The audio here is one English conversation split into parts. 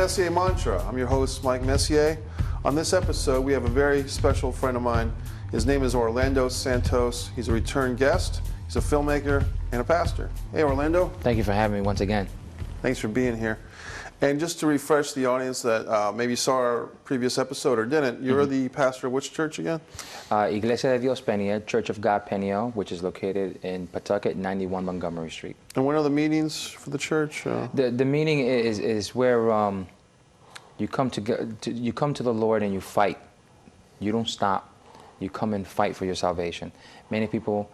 Messier Mantra. I'm your host, Mike Messier. On this episode, we have a very special friend of mine. His name is Orlando Santos. He's a return guest. He's a filmmaker and a pastor. Hey, Orlando. Thank you for having me once again. Thanks for being here. And just to refresh the audience that maybe saw our previous episode or didn't, you're the pastor of which church again? Iglesia de Dios Peña, Church of God Peña, which is located in Pawtucket, 91 Montgomery Street. And when are the meetings for the church? The meeting is where you come to the Lord and you fight. You don't stop. You come and fight for your salvation. Many people,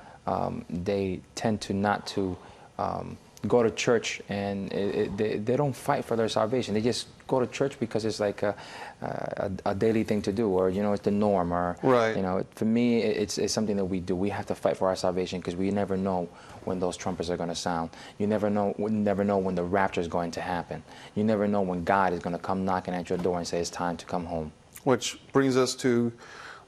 they tend to not to go to church, and they don't fight for their salvation. They just go to church because it's like a daily thing to do, or it's the norm, or right. For me, it's something that we do. We have to fight for our salvation because we never know when those trumpets are going to sound. You never know when the rapture is going to happen. You never know when God is going to come knocking at your door and say it's time to come home. Which brings us to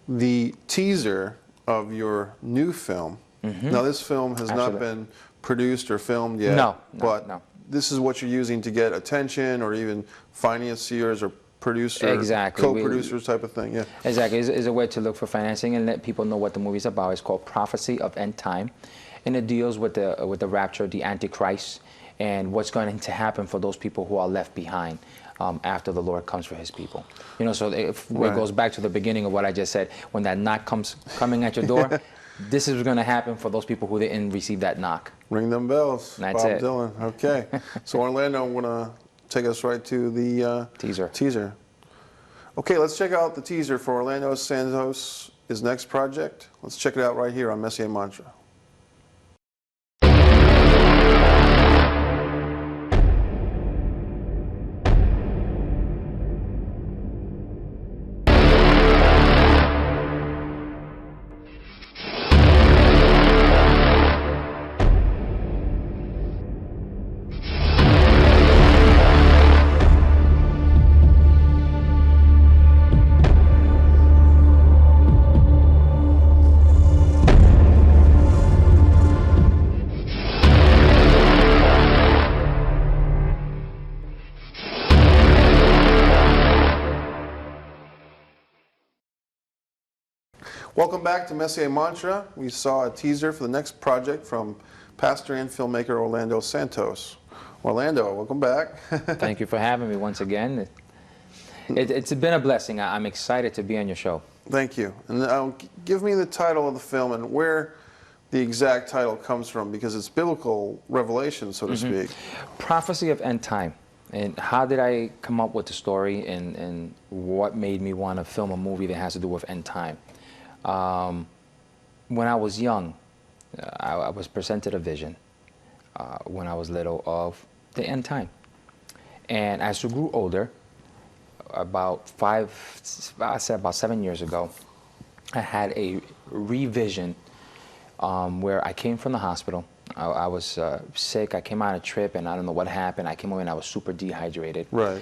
the teaser of your new film. Now, this film has not been produced or filmed yet. No. This is what you're using to get attention, or even financiers or producers, co-producers type of thing. Yeah. Exactly. It's a way to look for financing and let people know what the movie's about. It's called Prophecy of End Time, and it deals with the rapture, the Antichrist, and what's going to happen for those people who are left behind after the Lord comes for His people. So it goes back to the beginning of what I just said. When that knock coming at your door, this is going to happen for those people who didn't receive that knock. Ring them bells. That's Bob it. Dylan. Okay. So Orlando, I'm going to take us right to the teaser. Okay, let's check out the teaser for Orlando Santos' next project. Let's check it out right here on Messier Mantra. Welcome back to Messier Mantra. We saw a teaser for the next project from pastor and filmmaker Orlando Santos. Orlando, welcome back. Thank you for having me once again. It's been a blessing. I'm excited to be on your show. Thank you. And give me the title of the film and where the exact title comes from, because it's biblical revelation, so to speak. Prophecy of End Time. And how did I come up with the story, and what made me want to film a movie that has to do with end time? When I was young, I was presented a vision when I was little of the end time. And as I grew older, about 7 years ago, I had a revision where I came from the hospital. I was sick. I came on a trip, and I don't know what happened. I came home and I was super dehydrated. Right.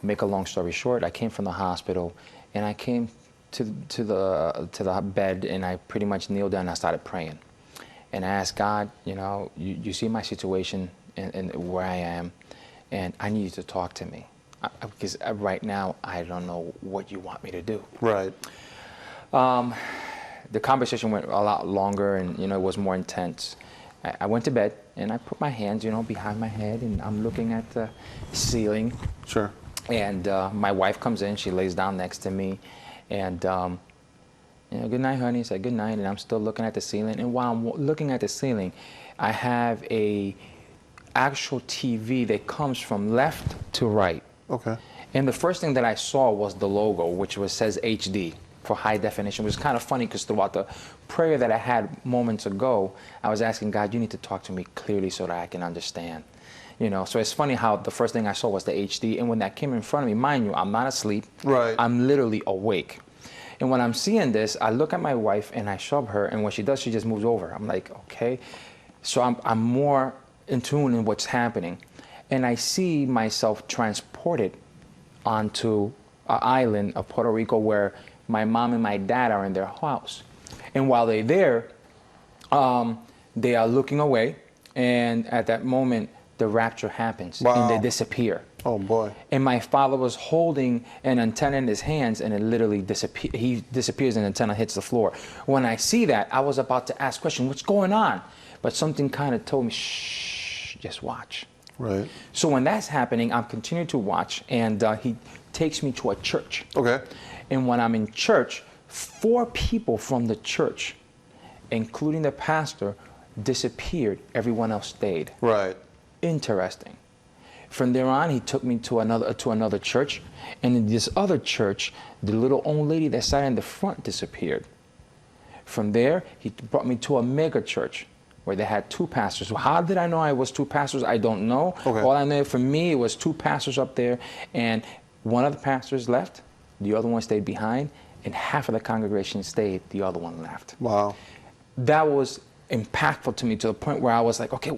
Make a long story short, I came from the hospital, and I came to the bed, and I pretty much kneeled down and I started praying. And I asked God, you see my situation and where I am, and I need you to talk to me. Because right now, I don't know what you want me to do. Right. The conversation went a lot longer, and it was more intense. I went to bed, and I put my hands, behind my head, and I'm looking at the ceiling. Sure. And my wife comes in, she lays down next to me, and good night, honey. I said good night, and I'm still looking at the ceiling. And while I'm looking at the ceiling, I have a actual TV that comes from left to right. Okay. And the first thing that I saw was the logo, which says HD for high definition, which is kind of funny because throughout the prayer that I had moments ago, I was asking God, you need to talk to me clearly so that I can understand. So it's funny how the first thing I saw was the HD, and when that came in front of me, mind you, I'm not asleep. Right. I'm literally awake. And when I'm seeing this, I look at my wife and I shove her, and what she does, she just moves over. I'm like, okay. So I'm more in tune in what's happening. And I see myself transported onto an island of Puerto Rico where my mom and my dad are in their house. And while they're there, they are looking away, and at that moment, the rapture happens, and they disappear. Oh boy. And my father was holding an antenna in his hands, and it literally he disappears and the antenna hits the floor. When I see that, I was about to ask question, what's going on? But something kind of told me, shh, just watch. Right. So when that's happening, I'm continuing to watch, and he takes me to a church. Okay. And when I'm in church, 4 people from the church, including the pastor, disappeared. Everyone else stayed. Right. Interesting. From there on, he took me to another church, and in this other church, the little old lady that sat in the front disappeared. From there, he brought me to a mega church where they had 2 pastors. How did I know I was 2 pastors? I don't know. Okay. All I know, for me, it was 2 pastors up there, and one of the pastors left, the other one stayed behind, and half of the congregation stayed, the other one left. Wow. That was impactful to me, to the point where I was like, okay,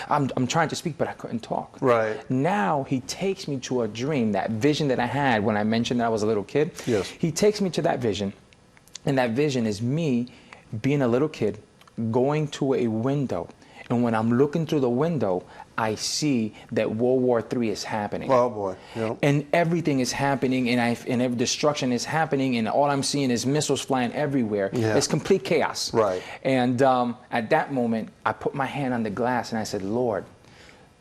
I'm trying to speak, but I couldn't talk. Right. Now he takes me to a dream, that vision that I had when I mentioned that I was a little kid. Yes. He takes me to that vision, and that vision is me being a little kid, going to a window, and when I'm looking through the window, I see that World War III is happening. Oh boy. Yep. And everything is happening, and every destruction is happening, and all I'm seeing is missiles flying everywhere. Yeah. It's complete chaos. Right. And at that moment, I put my hand on the glass and I said, Lord,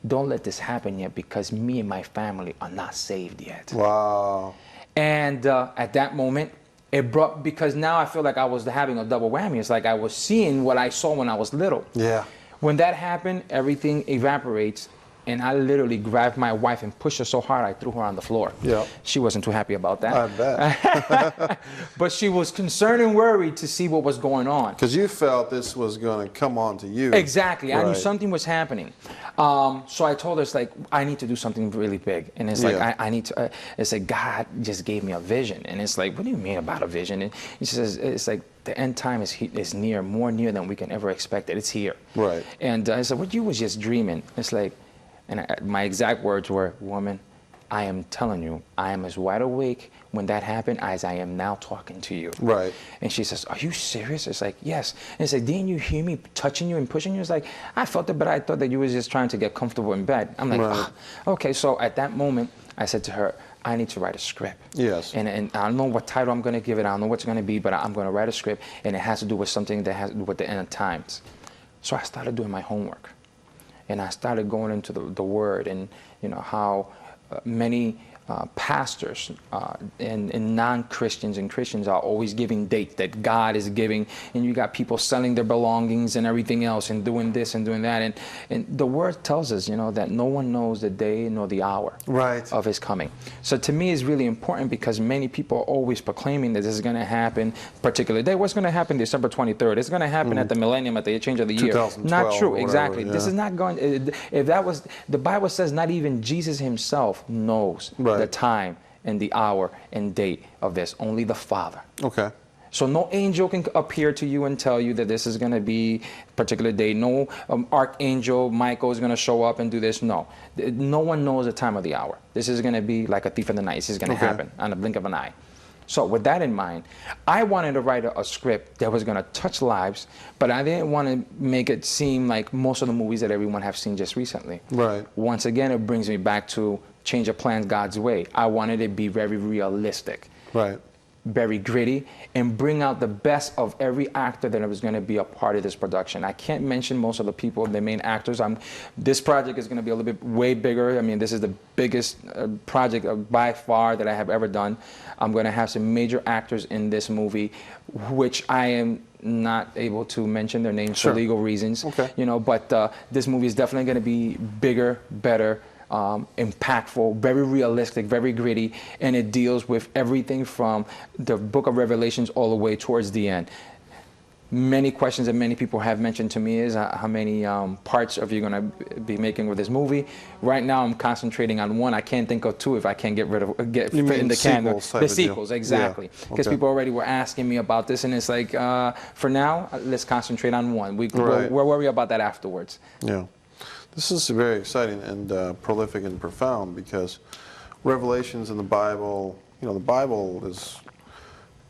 don't let this happen yet, because me and my family are not saved yet. Wow. And at that moment, it brought, because now I feel like I was having a double whammy. It's like I was seeing what I saw when I was little. Yeah. When that happened, everything evaporates, and I literally grabbed my wife and pushed her so hard I threw her on the floor. Yeah. She wasn't too happy about that. I bet. But she was concerned and worried to see what was going on. Because you felt this was going to come on to you. Exactly. I knew Right. something was happening. So I told her, it's like, I need to do something really big. And it's like, Yeah. I need to, it's like, God just gave me a vision. And it's like, what do you mean about a vision? And he says, it's like, the end time is near, more near than we can ever expect it. It's here. Right. And I said, what, you was just dreaming. It's like, and my exact words were, woman, I am telling you, I am as wide awake when that happened as I am now talking to you. Right. And she says, are you serious? It's like, yes. And it's like, didn't you hear me touching you and pushing you? It's like, I felt it, but I thought that you was just trying to get comfortable in bed. I'm like, Right. oh. Okay. So at that moment, I said to her, I need to write a script. Yes. And I don't know what title I'm going to give it. I don't know what's going to be, but I'm going to write a script, and it has to do with something that has to do with the end of times. So I started doing my homework, and I started going into the Word, and you know how many pastors and non-Christians and Christians are always giving dates that God is giving, and you got people selling their belongings and everything else and doing this and doing that, and the Word tells us, you know, that no one knows the day nor the hour Right. of His coming. So to me, it's really important, because many people are always proclaiming that this is going to happen particular day. What's going to happen December 23rd? It's going to happen at the millennium, at the change of the year. 2012 Not true. or whatever, Exactly. yeah. This is not going. If that was, the Bible says, not even Jesus Himself knows Right. the time and the hour and date of this. Only the Father. Okay. So no angel can appear to you and tell you that this is going to be a particular day. No archangel Michael is going to show up and do this. No. No one knows the time of the hour. This is going to be like a thief in the night. This is going to happen on the blink of an eye. So with that in mind, I wanted to write a script that was going to touch lives, but I didn't want to make it seem like most of the movies that everyone have seen just recently. Right. Once again, it brings me back to change of plans God's way. I wanted it to be very realistic. Right. Very gritty, and bring out the best of every actor that was going to be a part of this production. I can't mention most of the people, the main actors. This project is going to be a little bit way bigger. I mean, this is the biggest project by far that I have ever done. I'm going to have some major actors in this movie, which I am not able to mention their names for legal reasons. Okay. You know, but this movie is definitely going to be bigger, better, impactful, very realistic, very gritty, and it deals with everything from the book of Revelations all the way towards the end. Many questions that many people have mentioned to me is how many parts are you going to be making with this movie. Right now I'm concentrating on one. I can't think of two if I can't get fit in the can. The sequels, exactly. Because people already were asking me about this, and it's like, for now, let's concentrate on one. We'll worry about that afterwards. Yeah. This is very exciting and prolific and profound, because Revelations in the Bible, you know, the Bible has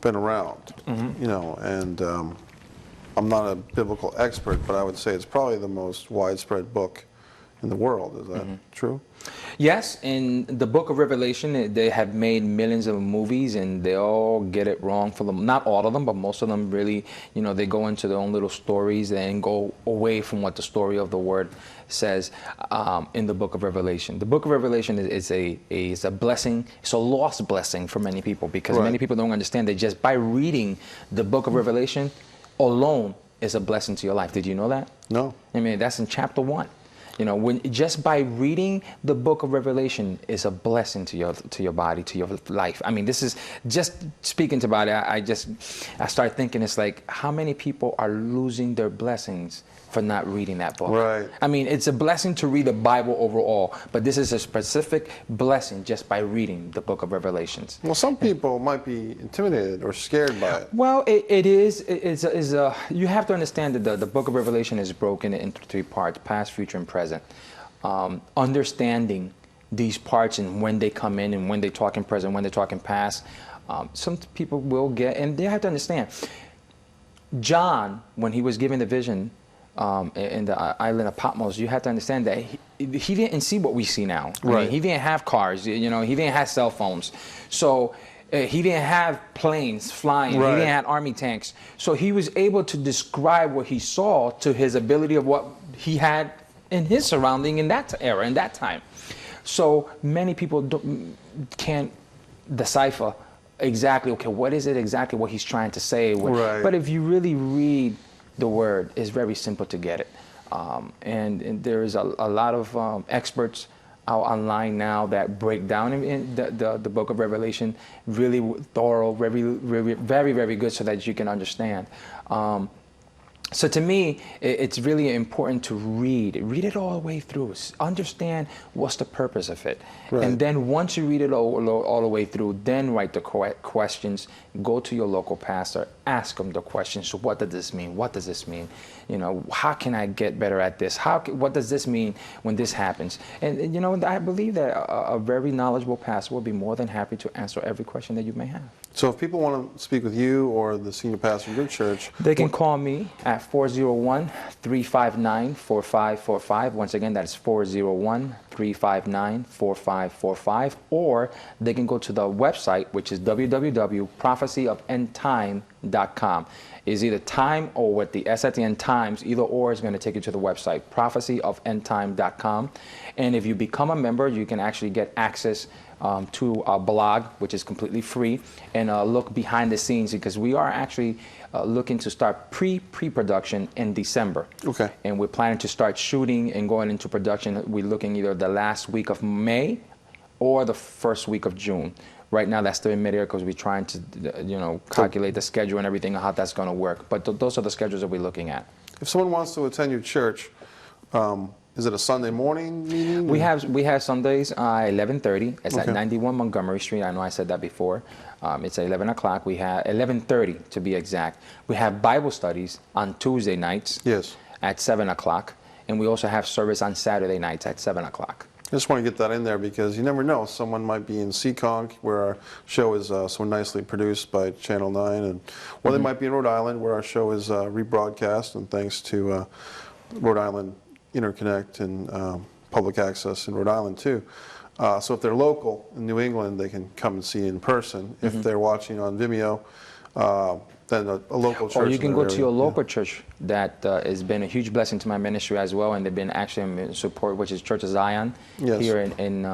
been around, you know, and I'm not a biblical expert, but I would say it's probably the most widespread book in the world. Is that true? Yes, in the book of Revelation, they have made millions of movies, and they all get it wrong for them. Not all of them, but most of them really, you know, they go into their own little stories and go away from what the story of the Word says in the book of Revelation. The book of Revelation is a blessing. It's a lost blessing for many people, because many people don't understand that just by reading the book of Revelation alone is a blessing to your life. Did you know that? No. I mean, that's in chapter 1. You know, when just by reading the book of Revelation is a blessing to your body, to your life. I mean, this is just speaking to body. I start thinking, it's like, how many people are losing their blessings for not reading that book? Right. I mean, it's a blessing to read the Bible overall, but this is a specific blessing just by reading the book of Revelations. Well, some people might be intimidated or scared by it. Well, you have to understand that the book of Revelation is broken into 3 parts: past, future, and present. Understanding these parts and when they come in and when they talk in present, when they talk in past, some people will get, and they have to understand. John, when he was given the vision in the island of Patmos, you have to understand that he didn't see what we see now. I mean, he didn't have cars, you know, he didn't have cell phones. So he didn't have planes flying. He didn't have army tanks. So he was able to describe what he saw to his ability of what he had in his surrounding in that era, in that time. So many people can't decipher exactly, okay, what is it exactly what he's trying to say? But if you really read the Word, it's very simple to get it. And there is a lot of experts out online now that break down in the book of Revelation, really thorough, very, very good, so that you can understand. So to me, it's really important to read it all the way through. Understand what's the purpose of it. And then once you read it all the way through, then write the questions. Go to your local pastor, ask them the questions. So what does this mean? What does this mean? You know, how can I get better at this? What does this mean when this happens? And you know, I believe that a very knowledgeable pastor will be more than happy to answer every question that you may have. So if people want to speak with you or the senior pastor of your church, they can call me at 401-359-4545. Once again, that's 401-359-4545. Or they can go to the website, which is www.prophecyofendtime.com. Is either time or with the S at the end, times, either or is going to take you to the website, prophecyofendtime.com. And if you become a member, you can actually get access to our blog, which is completely free, and look behind the scenes, because we are actually looking to start pre-production in December. Okay. And we're planning to start shooting and going into production. We're looking either the last week of May or the first week of June. Right now, that's still in mid-air because we're trying to, you know, calculate the schedule and everything, how that's going to work. But those are the schedules that we're looking at. If someone wants to attend your church, is it a Sunday morning meeting? We have Sundays 11:30. It's at 91 Montgomery Street. I know I said that before. It's at 11 o'clock. We have 11:30 to be exact. We have Bible studies on Tuesday nights. Yes. At 7 o'clock, and we also have service on Saturday nights at 7 o'clock. I just want to get that in there because you never know. Someone might be in Seekonk, where our show is so nicely produced by Channel 9, and or they might be in Rhode Island, where our show is rebroadcast, and thanks to Rhode Island Interconnect and public access in Rhode Island too. So if they're local in New England, they can come and see in person. If they're watching on Vimeo, then a local church. Or you can go to your local church that has been a huge blessing to my ministry as well, and they've been actually in support, which is Church of Zion here in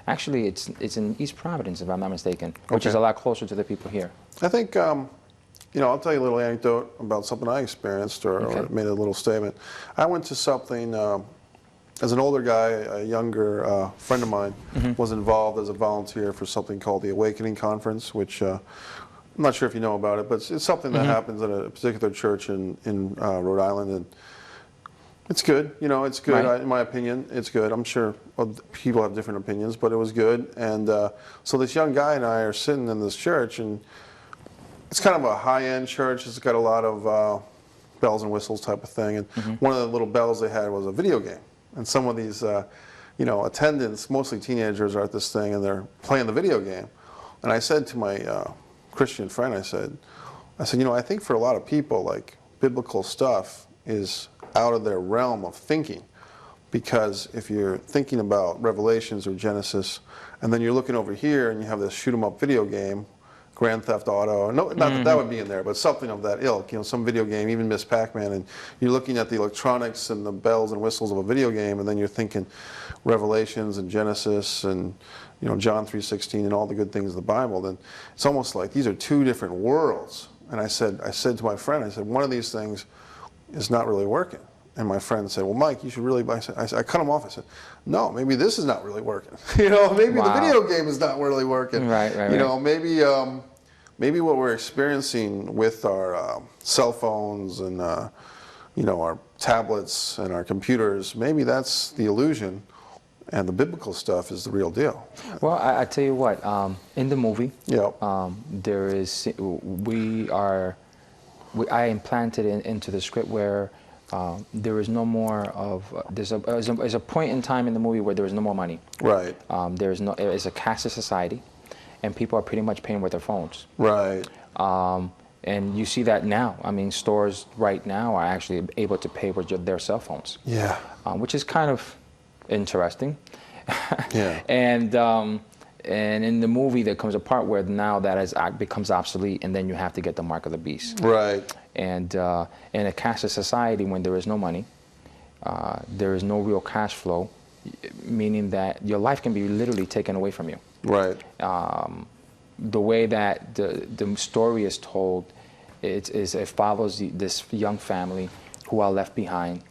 actually it's in East Providence, if I'm not mistaken, which is a lot closer to the people here. I think, you know, I'll tell you a little anecdote about something I experienced or made a little statement. I went to something, as an older guy, a younger friend of mine was involved as a volunteer for something called the Awakening Conference, which I'm not sure if you know about it, but it's something that happens at a particular church in Rhode Island, and it's good. You know, it's good. In my opinion, it's good. I'm sure people have different opinions, but it was good. And so this young guy and I are sitting in this church, and it's kind of a high-end church. It's got a lot of bells and whistles type of thing. And one of the little bells they had was a video game. And some of these, you know, attendants, mostly teenagers, are at this thing, and they're playing the video game. And I said to my Christian friend, I said, you know, I think for a lot of people, like, biblical stuff is out of their realm of thinking. because if you're thinking about Revelations or Genesis, and then you're looking over here and you have this shoot 'em up video game, Grand Theft Auto, no, not that that would be in there, but something of that ilk, you know, some video game, even Miss Pac-Man, and you're looking at the electronics and the bells and whistles of a video game, and then you're thinking Revelations and Genesis and, you know, John 3:16 and all the good things of the Bible, then it's almost like these are two different worlds. And I said to my friend, I said, one of these things is not really working. And my friend said, well, Mike, you should really buy. I cut him off. I said, no, maybe this is not really working. You know, maybe the video game is not really working. Right. You know, maybe what we're experiencing with our cell phones and, you know, our tablets and our computers, maybe that's the illusion, and the biblical stuff is the real deal. Well, I tell you what, in the movie, there is, I implanted into the script where there is no more of, there's a point in time in the movie where there is no more money. Right. It's a cashless society, and people are pretty much paying with their phones. Right. And you see that now. I mean, stores right now are actually able to pay with their cell phones. Yeah. Which is kind of interesting. Yeah. And in the movie, there comes a part where now that becomes obsolete, and then you have to get the mark of the beast. Right. And in a cashless society, when there is no money, there is no real cash flow, meaning that your life can be literally taken away from you. Right. The way that the story is told, it follows this young family who are left behind,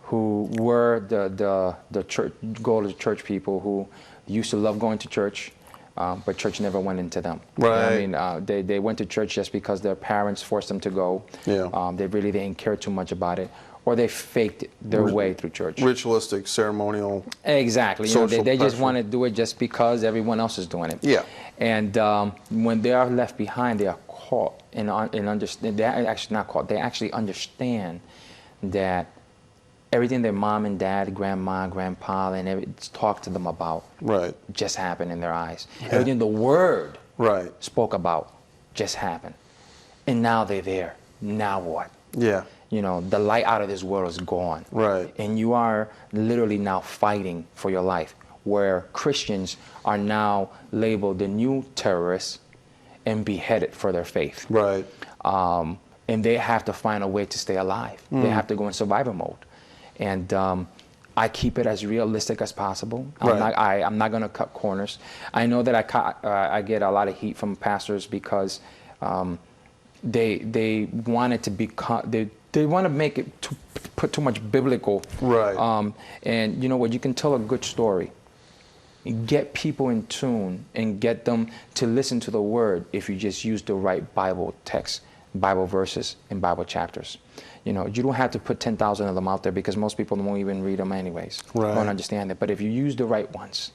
who were the church, go to church people who used to love going to church, but church never went into them. Right. You know, I mean, they went to church just because their parents forced them to go. Yeah. They really didn't care too much about it, or they faked their way through church. Ritualistic, ceremonial. Exactly. You know, they just pressure. want to do it just because everyone else is doing it. Yeah. And when they are left behind, they are caught and understand. They're actually not caught. They actually understand that everything their mom and dad, grandma, grandpa, and talked to them about, Right. just happened in their eyes. Yeah. Everything the Word Right. spoke about just happened, and now they're there. Now what? Yeah. You know, the light out of this world is gone. Right. And you are literally now fighting for your life, where Christians are now labeled the new terrorists and beheaded for their faith. Right. And they have to find a way to stay alive. They have to go in survival mode. And I keep it as realistic as possible. I'm not going to cut corners. I know that I get a lot of heat from pastors because they want it to become, they want to make it put too much biblical. Right. And you know what? You can tell a good story, get people in tune, and get them to listen to the Word if you just use the right Bible text, Bible verses, and Bible chapters. You know, you don't have to put 10,000 of them out there because most people won't even read them anyways. Right. Don't understand it. But if you use the right ones,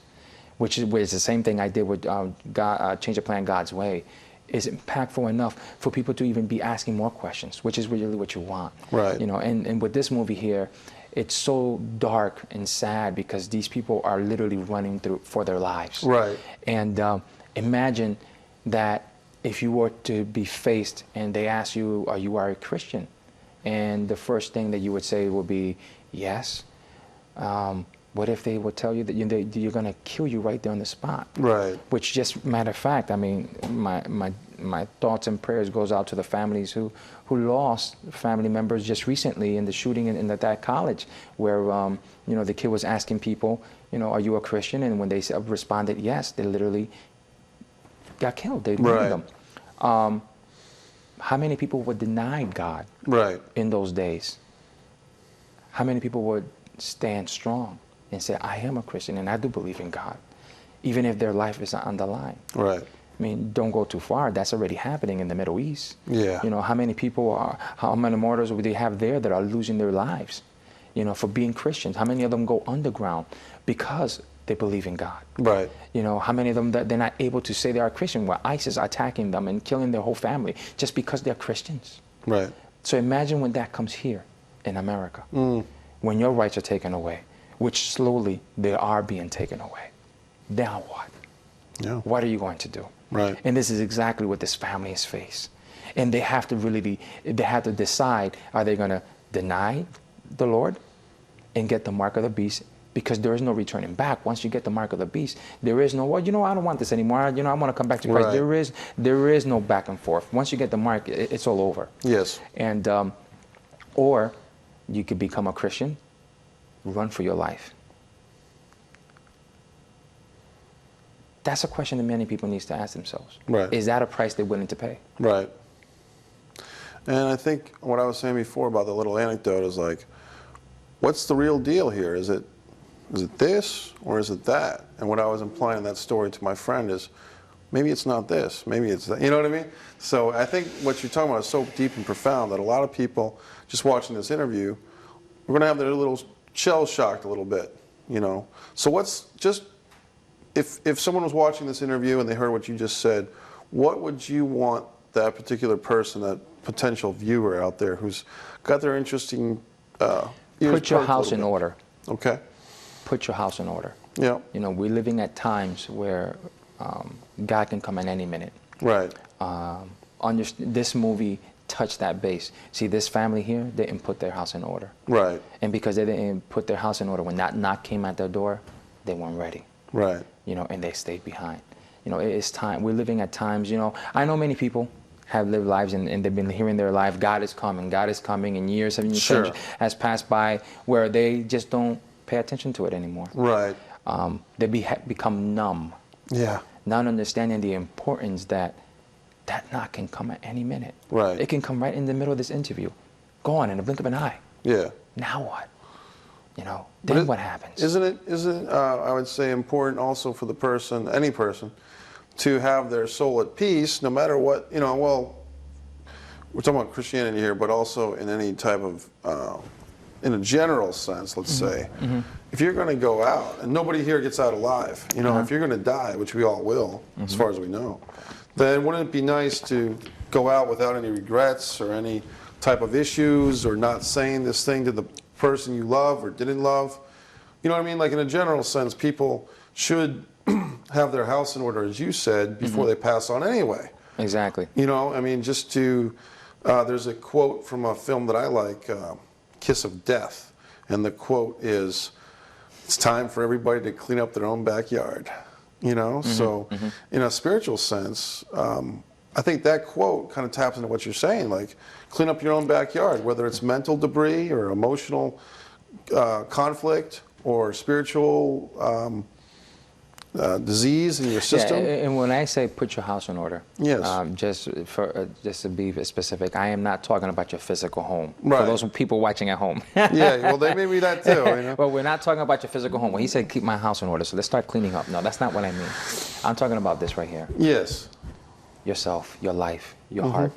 which is the same thing I did with Change the Plan God's Way, is impactful enough for people to even be asking more questions, which is really what you want. Right. You know, and with this movie here, it's so dark and sad because these people are literally running through for their lives. Right. And imagine that if you were to be faced and they ask you, are you a Christian? And the first thing that you would say would be, yes. What if they would tell you that you're going to kill you right there on the spot? Right. Which, just matter of fact, I mean, my thoughts and prayers goes out to the families who lost family members just recently in the shooting in that college, where you know, the kid was asking people, you know, are you a Christian? And when they responded yes, they literally got killed. They murdered them. How many people were denied God in those days? How many people would stand strong and say, I am a Christian and I do believe in God, even if their life is on the line? Right. I mean, don't go too far. That's already happening in the Middle East. Yeah. You know, how many people how many martyrs would they have there that are losing their lives, you know, for being Christians? How many of them go underground because they believe in God? Right. You know, how many of them that they're not able to say they are Christian, where ISIS are attacking them and killing their whole family just because they're Christians? Right. So imagine when that comes here in America, when your rights are taken away, which slowly they are being taken away. Now what? Yeah. What are you going to do? Right. And this is exactly what this family has faced. And they have to they have to decide, are they going to deny the Lord, and get the mark of the beast, because there is no returning back. Once you get the mark of the beast, there is no, well, you know, I don't want this anymore. You know, I want to come back to Christ. Right. There is no back and forth. Once you get the mark, it's all over. Yes. And or you could become a Christian, run for your life. That's a question that many people need to ask themselves. Right. Is that a price they're willing to pay? Right. And I think what I was saying before about the little anecdote is like, what's the real deal here? Is it this or is it that? And what I was implying in that story to my friend is, maybe it's not this, maybe it's that. You know what I mean? So I think what you're talking about is so deep and profound that a lot of people just watching this interview, we're going to have their little shell shocked a little bit, you know. So what's just, if someone was watching this interview and they heard what you just said, what would you want that particular person, that potential viewer out there who's got their interesting put your house in order. Okay. Put your house in order. Yeah. You know, we're living at times where God can come in any minute. Right. This movie touched that base. See, this family here, they didn't put their house in order. Right. And because they didn't put their house in order, when that knock came at their door, they weren't ready. Right. You know, and they stayed behind. You know, it's time. We're living at times, you know, I know many people have lived lives and they've been hearing their life, God is coming, and years has passed by where they just don't pay attention to it anymore. Right. They become numb. Yeah. Not understanding the importance that knock can come at any minute. Right. It can come right in the middle of this interview. Go on, in the blink of an eye. Yeah. Now what? You know, then what happens? Isn't it, I would say, important also for the person, any person, to have their soul at peace, no matter what, you know, well, we're talking about Christianity here, but also in any type of, in a general sense, let's say, if you're going to go out, and nobody here gets out alive, you know, if you're going to die, which we all will, as far as we know, then wouldn't it be nice to go out without any regrets or any type of issues, or not saying this thing to the person you love or didn't love? You know what I mean? Like, in a general sense, people should have their house in order, as you said, before they pass on anyway. Exactly. You know, I mean, just to, there's a quote from a film that I like, Kiss of Death, and the quote is, it's time for everybody to clean up their own backyard. You know, so in a spiritual sense, I think that quote kind of taps into what you're saying, like, clean up your own backyard, whether it's mental debris or emotional conflict or spiritual disease in your system. Yeah, and when I say put your house in order, yes, just to be specific, I am not talking about your physical home. Right. For those people watching at home. Yeah, well, they may be that too. You know? Well, we're not talking about your physical home. When he said keep my house in order, so let's start cleaning up. No, that's not what I mean. I'm talking about this right here. Yes. Yourself, your life, your heart.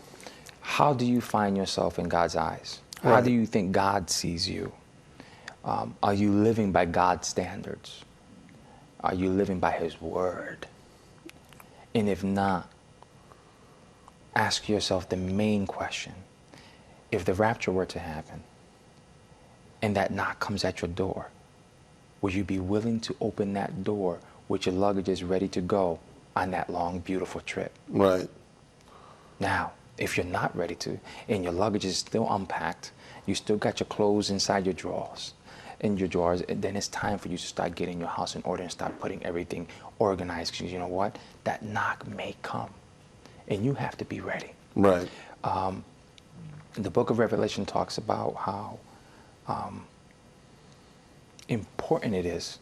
How do you find yourself in God's eyes? How Right. do you think God sees you? Are you living by God's standards? Are you living by His word? And if not, ask yourself the main question. If the rapture were to happen and that knock comes at your door, would you be willing to open that door with your luggage is ready to go on that long, beautiful trip? Right. Now, if you're not ready to, and your luggage is still unpacked, you still got your clothes inside your drawers, then it's time for you to start getting your house in order and start putting everything organized. Because you know what? That knock may come, and you have to be ready. Right. The book of Revelation talks about how important it is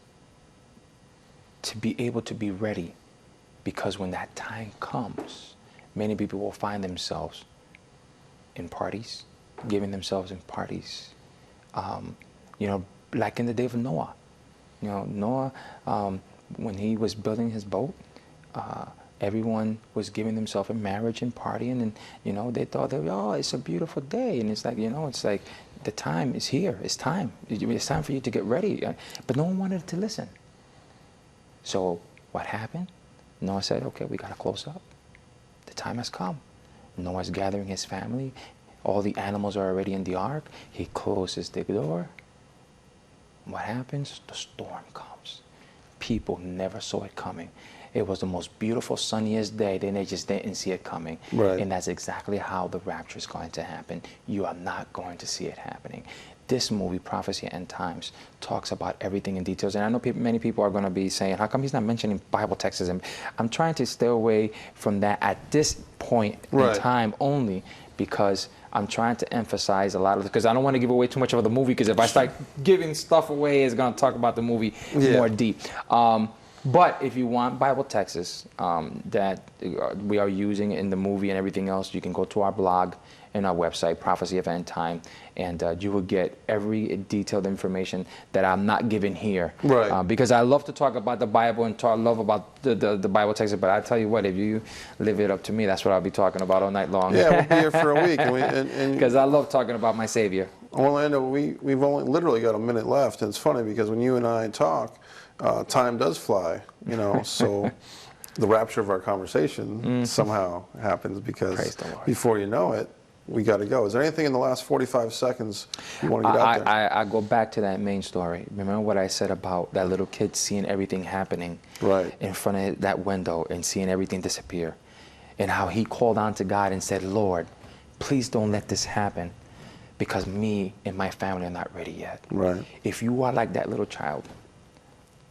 to be able to be ready, because when that time comes, many people will find themselves in parties, giving themselves in parties. You know, like in the day of Noah. You know, Noah, when he was building his boat, everyone was giving themselves in marriage and partying, and you know, they thought that, oh, it's a beautiful day, and it's like, you know, it's like the time is here. It's time. It's time for you to get ready. But no one wanted to listen. So what happened? Noah said, okay, we got to close up. The time has come. Noah's gathering his family. All the animals are already in the ark. He closes the door. What happens? The storm comes. People never saw it coming. It was the most beautiful, sunniest day, then they just didn't see it coming. Right. And that's exactly how the rapture is going to happen. You are not going to see it happening. this movie, Prophecy End Times, talks about everything in details. And I know many people are going to be saying, how come he's not mentioning Bible texts? And I'm trying to stay away from that at this point in time only, because I'm trying to emphasize a lot of it, because I don't want to give away too much of the movie, because if I start giving stuff away, it's going to talk about the movie more deep. But if you want Bible texts that we are using in the movie and everything else, you can go to our blog and our website, Prophecy of End Time, and you will get every detailed information that I'm not giving here. Because I love to talk about the Bible and love about the Bible texts, but I tell you what, if you leave it up to me, that's what I'll be talking about all night long. Yeah, we'll be here for a week. Because I love talking about my Savior. Orlando, we've only literally got a minute left, and it's funny because when you and I talk, time does fly, you know, so the rapture of our conversation somehow happens, because before you know it, we got to go. Is there anything in the last 45 seconds you want to get out there? I go back to that main story. Remember what I said about that little kid seeing everything happening in front of that window and seeing everything disappear, and how he called on to God and said, Lord, please don't let this happen, because me and my family are not ready yet. If you are like that little child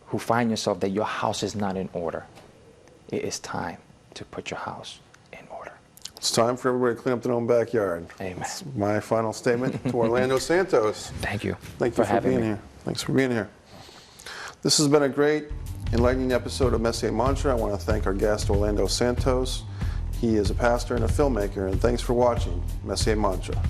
who find yourself that your house is not in order, it is time to put your house in order. It's time for everybody to clean up their own backyard. Amen. That's my final statement to Orlando Santos. Thank you. Thank you for being here. Thanks for being here. This has been a great, enlightening episode of Messier Mantra. I want to thank our guest, Orlando Santos. He is a pastor and a filmmaker, and thanks for watching Messier Mantra.